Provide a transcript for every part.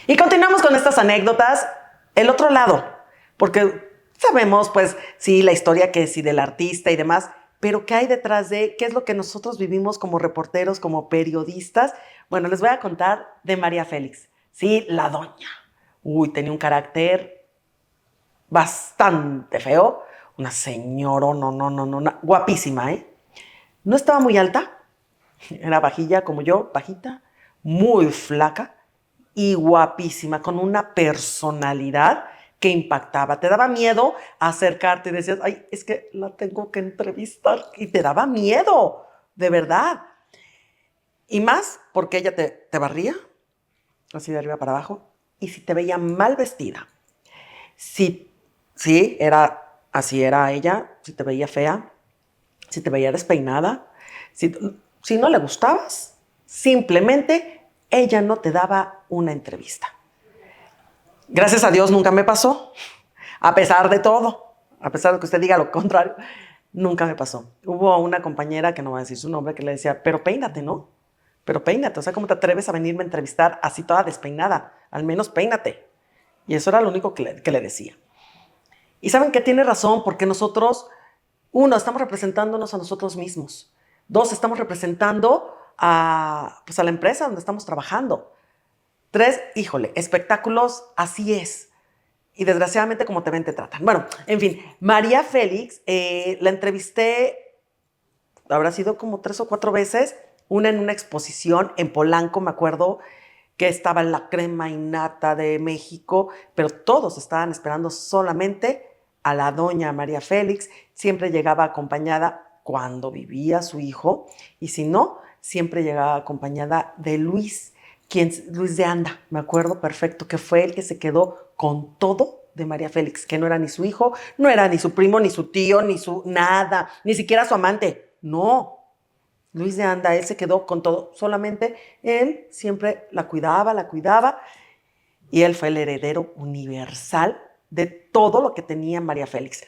Y continuamos con estas anécdotas, el otro lado, porque sabemos, pues, sí, la historia que sí del artista y demás, pero ¿qué hay detrás de qué es lo que nosotros vivimos como reporteros, como periodistas? Bueno, les voy a contar de María Félix. Sí, la doña. Uy, tenía un carácter bastante feo, una señora, no, guapísima, ¿eh? No estaba muy alta, era bajilla como yo, bajita, muy flaca y guapísima, con una personalidad que impactaba. Te daba miedo acercarte y decías, ay, es que la tengo que entrevistar. Y te daba miedo, de verdad. Y más porque ella te barría, así de arriba para abajo, y si te veía mal vestida, si, sí, era, así era ella, si te veía fea, si te veía despeinada, si, si no le gustabas, simplemente ella no te daba una entrevista. Gracias a Dios nunca me pasó, a pesar de todo, a pesar de que usted diga lo contrario, nunca me pasó. Hubo una compañera, que no voy a decir su nombre, que le decía, pero peínate, ¿no? Pero peínate, o sea, ¿cómo te atreves a venirme a entrevistar así toda despeinada? Al menos peínate. Y eso era lo único que le decía. Y saben que tiene razón, porque nosotros, uno, estamos representándonos a nosotros mismos. Dos, estamos representando pues a la empresa donde estamos trabajando. Tres, híjole, espectáculos, así es. Y desgraciadamente como te ven, te tratan. Bueno, en fin, María Félix, la entrevisté, habrá sido como 3 o 4 veces, una en una exposición en Polanco, me acuerdo que estaba la crema innata de México, pero todos estaban esperando solamente a la doña María Félix. Siempre llegaba acompañada cuando vivía su hijo, y si no, siempre llegaba acompañada de Luis, Luis de Anda, me acuerdo perfecto, que fue el que se quedó con todo de María Félix, que no era ni su hijo, no era ni su primo, ni su tío, ni su nada, ni siquiera su amante. No, Luis de Anda, él se quedó con todo. Solamente él siempre la cuidaba, y él fue el heredero universal de todo lo que tenía María Félix.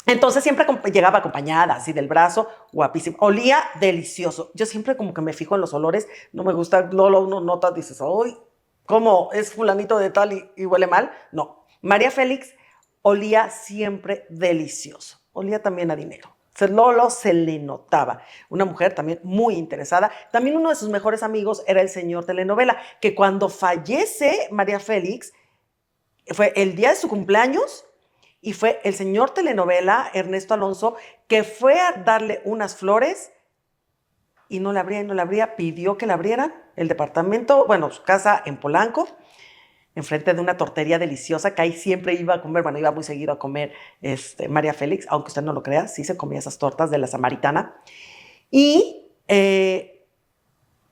Entonces siempre llegaba acompañada, así del brazo, guapísimo. Olía delicioso. Yo siempre como que me fijo en los olores, no me gusta, luego uno nota, dices, ¡ay! ¿Cómo es fulanito de tal y huele mal? No. María Félix olía siempre delicioso. Olía también a dinero. Lolo se le notaba. Una mujer también muy interesada. También uno de sus mejores amigos era el señor telenovela, que cuando fallece María Félix, fue el día de su cumpleaños, y fue el señor telenovela, Ernesto Alonso, que fue a darle unas flores y no la abría y no la abría, pidió que la abrieran el departamento, bueno, su casa en Polanco, enfrente de una tortería deliciosa que ahí siempre iba a comer, bueno, iba muy seguido a comer María Félix, aunque usted no lo crea, sí se comía esas tortas de la Samaritana. Y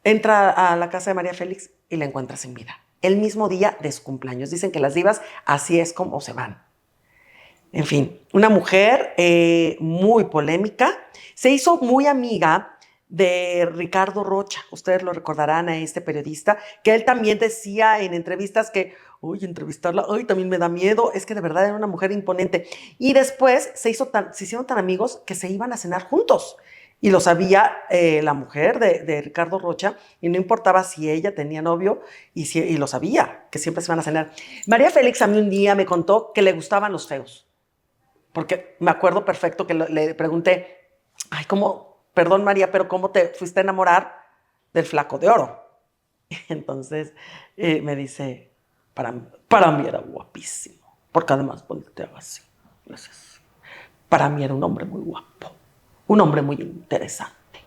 entra a la casa de María Félix y la encuentra sin vida. El mismo día de su cumpleaños. Dicen que las divas así es como se van. En fin, una mujer muy polémica. Se hizo muy amiga de Ricardo Rocha. Ustedes lo recordarán, a este periodista, que él también decía en entrevistas que, uy, entrevistarla, ay, también me da miedo. Es que de verdad era una mujer imponente. Y después se hicieron tan amigos que se iban a cenar juntos. Y lo sabía la mujer de Ricardo Rocha, y no importaba si ella tenía novio, y lo sabía, que siempre se iban a cenar. María Félix a mí un día me contó que le gustaban los feos, porque me acuerdo perfecto que le pregunté, ay, ¿cómo, perdón María, pero cómo te fuiste a enamorar del flaco de oro? Entonces me dice, para mí era guapísimo, porque además volteaba así. Gracias. Para mí era un hombre muy guapo, un hombre muy interesante.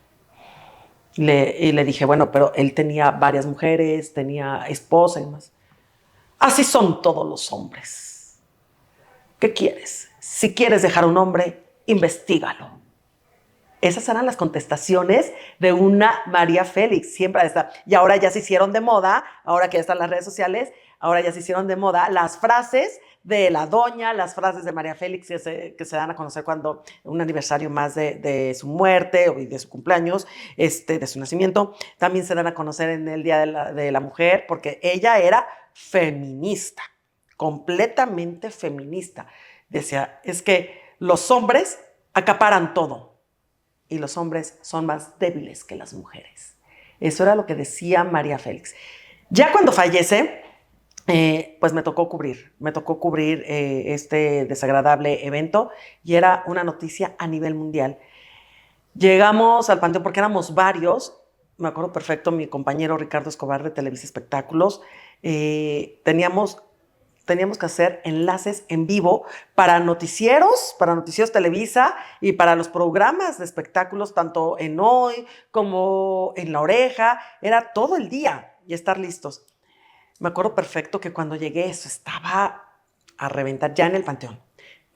Y le dije, bueno, pero él tenía varias mujeres, tenía esposa y más. Así son todos los hombres. ¿Qué quieres? Si quieres dejar a un hombre, investígalo. Esas eran las contestaciones de una María Félix, siempre está. Y ahora ya se hicieron de moda, ahora que ya están las redes sociales, ahora ya se hicieron de moda las frases de la doña, las frases de María Félix que se dan a conocer cuando un aniversario más de su muerte o de su cumpleaños, de su nacimiento. También se dan a conocer en el Día de la Mujer, porque ella era feminista, completamente feminista. Decía, es que los hombres acaparan todo y los hombres son más débiles que las mujeres. Eso era lo que decía María Félix. Ya cuando fallece, pues me tocó cubrir este desagradable evento y era una noticia a nivel mundial. Llegamos al panteón porque éramos varios, me acuerdo perfecto, mi compañero Ricardo Escobar de Televisa Espectáculos, teníamos que hacer enlaces en vivo para noticieros Televisa y para los programas de espectáculos, tanto en Hoy como en La Oreja, era todo el día y estar listos. Me acuerdo perfecto que cuando llegué eso estaba a reventar ya en el Panteón,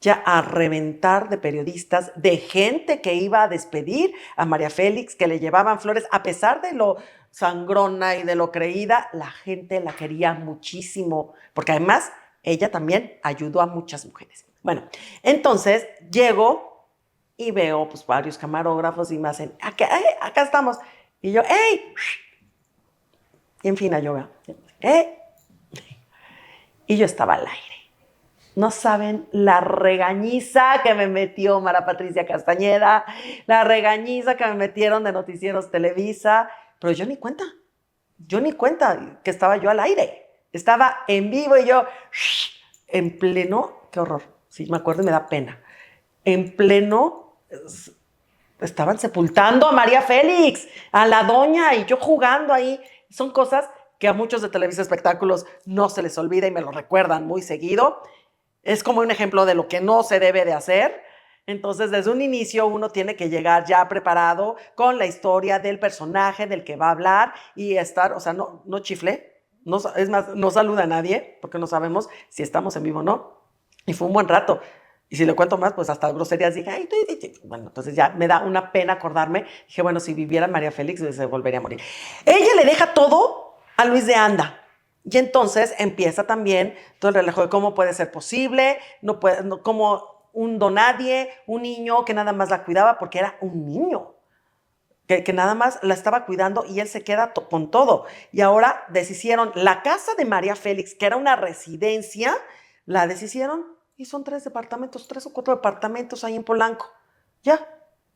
ya a reventar de periodistas, de gente que iba a despedir a María Félix, que le llevaban flores, a pesar de lo sangrona y de lo creída, la gente la quería muchísimo, porque además ella también ayudó a muchas mujeres. Bueno, entonces llego y veo pues varios camarógrafos y me hacen, acá estamos. Y yo, ¡hey! Y en fin, a yoga, ¡eh! Y yo estaba al aire. No saben la regañiza que me metió Mara Patricia Castañeda, la regañiza que me metieron de Noticieros Televisa, pero yo ni cuenta que estaba yo al aire. Estaba en vivo y yo, en pleno, qué horror, sí, me acuerdo y me da pena, en pleno, estaban sepultando a María Félix, a la doña, y yo jugando ahí. Son cosas que a muchos de Televisa Espectáculos no se les olvida y me lo recuerdan muy seguido. Es como un ejemplo de lo que no se debe de hacer. Entonces, desde un inicio uno tiene que llegar ya preparado con la historia del personaje del que va a hablar y estar, o sea, no chifle, no, es más, no saluda a nadie porque no sabemos si estamos en vivo o no. Y fue un buen rato. Y si le cuento más, pues hasta groserías dije, ay, bueno, entonces ya me da una pena acordarme. Dije, bueno, si viviera María Félix, se volvería a morir. Ella le deja todo a Luis de Anda. Y entonces empieza también todo el relajo de cómo puede ser posible, como un donadie, un niño que nada más la cuidaba porque era un niño, que nada más la estaba cuidando y él se queda con todo. Y ahora deshicieron la casa de María Félix, que era una residencia, la deshicieron y son 3 o 4 departamentos ahí en Polanco. Ya,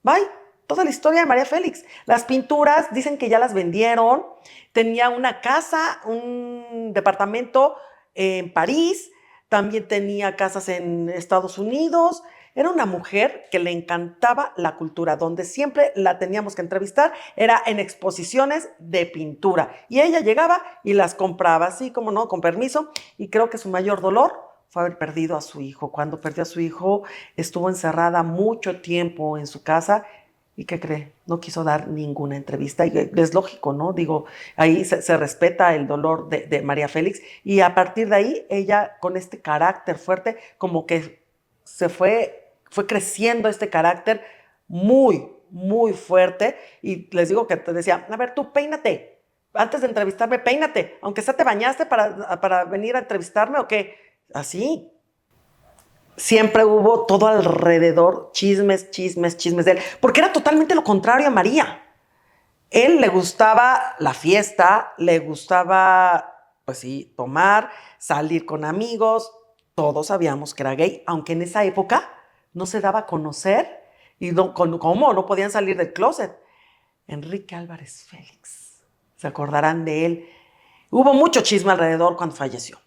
bye. Toda la historia de María Félix. Las pinturas dicen que ya las vendieron. Tenía una casa, un departamento en París, también tenía casas en Estados Unidos. Era una mujer que le encantaba la cultura, donde siempre la teníamos que entrevistar, era en exposiciones de pintura. Y ella llegaba y las compraba, así como no, con permiso. Y creo que su mayor dolor fue haber perdido a su hijo. Cuando perdió a su hijo, estuvo encerrada mucho tiempo en su casa. ¿Y qué cree? No quiso dar ninguna entrevista. Y es lógico, ¿no? Digo, ahí se respeta el dolor de María Félix. Y a partir de ahí, ella con este carácter fuerte, como que fue creciendo este carácter muy, muy fuerte. Y les digo que te decía, a ver, tú peínate. Antes de entrevistarme, peínate. Aunque sea te bañaste para venir a entrevistarme o qué. Así. Siempre hubo todo alrededor chismes, chismes, chismes de él, porque era totalmente lo contrario a María. Él le gustaba la fiesta, le gustaba, pues sí, tomar, salir con amigos. Todos sabíamos que era gay, aunque en esa época no se daba a conocer y ¿cómo? No podían salir del closet. Enrique Álvarez Félix, se acordarán de él. Hubo mucho chisme alrededor cuando falleció,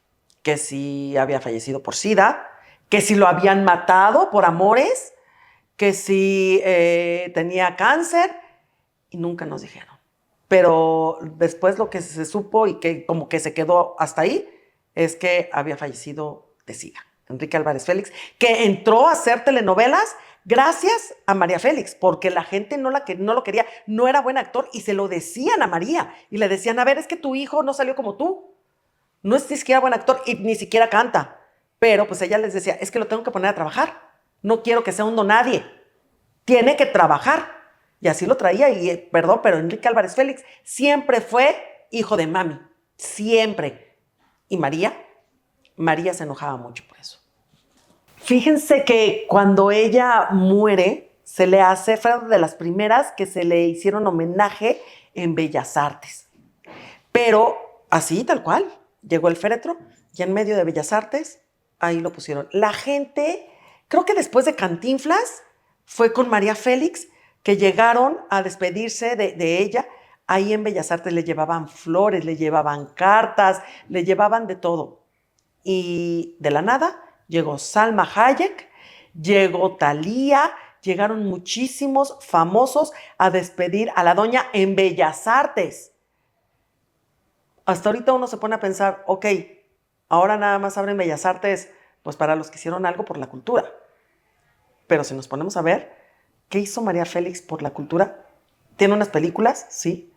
que si había fallecido por SIDA, que si lo habían matado por amores, que si tenía cáncer, y nunca nos dijeron. Pero después lo que se supo y que como que se quedó hasta ahí, es que había fallecido de SIDA. Enrique Álvarez Félix, que entró a hacer telenovelas gracias a María Félix, porque la gente no lo quería, no era buen actor, y se lo decían a María, y le decían, a ver, es que tu hijo no salió como tú, no es ni siquiera buen actor y ni siquiera canta. Pero pues ella les decía, es que lo tengo que poner a trabajar. No quiero que sea un donadie. Tiene que trabajar. Y así lo traía. Y perdón, pero Enrique Álvarez Félix siempre fue hijo de mami. Siempre. Y María se enojaba mucho por eso. Fíjense que cuando ella muere, fue de las primeras que se le hicieron homenaje en Bellas Artes. Pero así, tal cual, llegó el féretro y en medio de Bellas Artes, ahí lo pusieron. La gente, creo que después de Cantinflas, fue con María Félix que llegaron a despedirse de ella Ahí en Bellas Artes le llevaban flores, le llevaban cartas, le llevaban de todo. Y de la nada llegó Salma Hayek, llegó Thalía, llegaron muchísimos famosos a despedir a la doña en Bellas Artes. Hasta ahorita uno se pone a pensar, ok, ahora nada más abren Bellas Artes pues para los que hicieron algo por la cultura. Pero si nos ponemos a ver, ¿qué hizo María Félix por la cultura? Tiene unas películas, sí,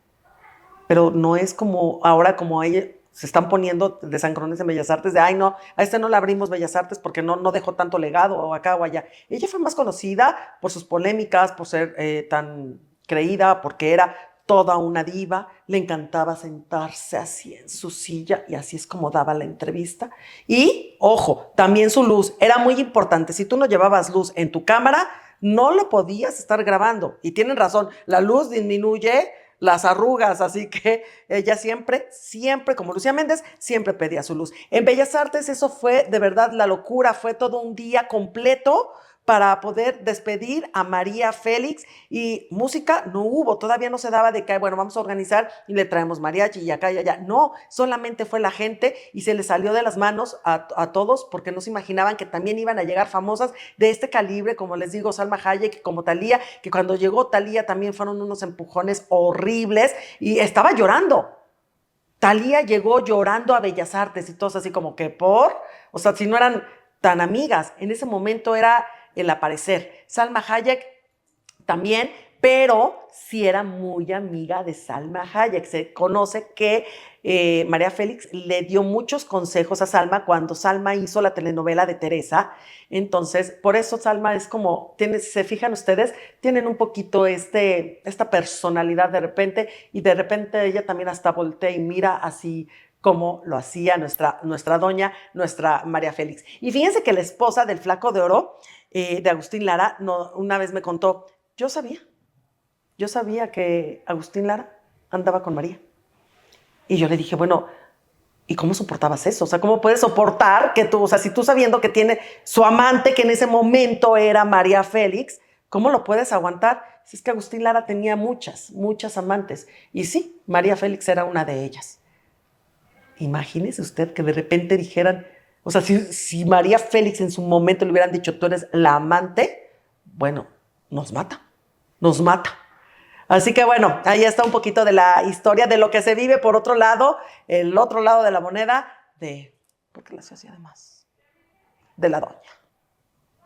pero no es como ahora como ella se están poniendo de sangrones en Bellas Artes, de ay no, a este no le abrimos Bellas Artes porque no dejó tanto legado o acá o allá. Ella fue más conocida por sus polémicas, por ser tan creída, porque era toda una diva, le encantaba sentarse así en su silla y así es como daba la entrevista. Y, ojo, también su luz era muy importante. Si tú no llevabas luz en tu cámara, no lo podías estar grabando. Y tienen razón, la luz disminuye las arrugas, así que ella siempre, como Lucía Méndez, siempre pedía su luz. En Bellas Artes eso fue de verdad la locura, fue todo un día completo para poder despedir a María Félix y música no hubo, todavía no se daba de que, bueno, vamos a organizar y le traemos mariachi y acá y allá. No, solamente fue la gente y se le salió de las manos a todos porque no se imaginaban que también iban a llegar famosas de este calibre, como les digo, Salma Hayek, como Thalía, que cuando llegó Thalía también fueron unos empujones horribles y estaba llorando. Thalía llegó llorando a Bellas Artes y todos así como que o sea, si no eran tan amigas, en ese momento era el aparecer. Salma Hayek también, pero sí era muy amiga de Salma Hayek. Se conoce que María Félix le dio muchos consejos a Salma cuando Salma hizo la telenovela de Teresa. Entonces, por eso Salma es como, se fijan ustedes, tienen un poquito esta personalidad de repente y de repente ella también hasta voltea y mira así como lo hacía nuestra doña, nuestra María Félix. Y fíjense que la esposa del Flaco de Oro, de Agustín Lara, una vez me contó, yo sabía que Agustín Lara andaba con María. Y yo le dije, bueno, ¿y cómo soportabas eso? O sea, ¿cómo puedes soportar que tú, o sea, si tú sabiendo que tiene su amante, que en ese momento era María Félix, ¿cómo lo puedes aguantar? Si es que Agustín Lara tenía muchas amantes. Y sí, María Félix era una de ellas. Imagínese usted que de repente dijeran, o sea, si María Félix en su momento le hubieran dicho, tú eres la amante, bueno, nos mata. Así que bueno, ahí está un poquito de la historia de lo que se vive. Por otro lado, el otro lado de la moneda, porque la hacía además de la doña.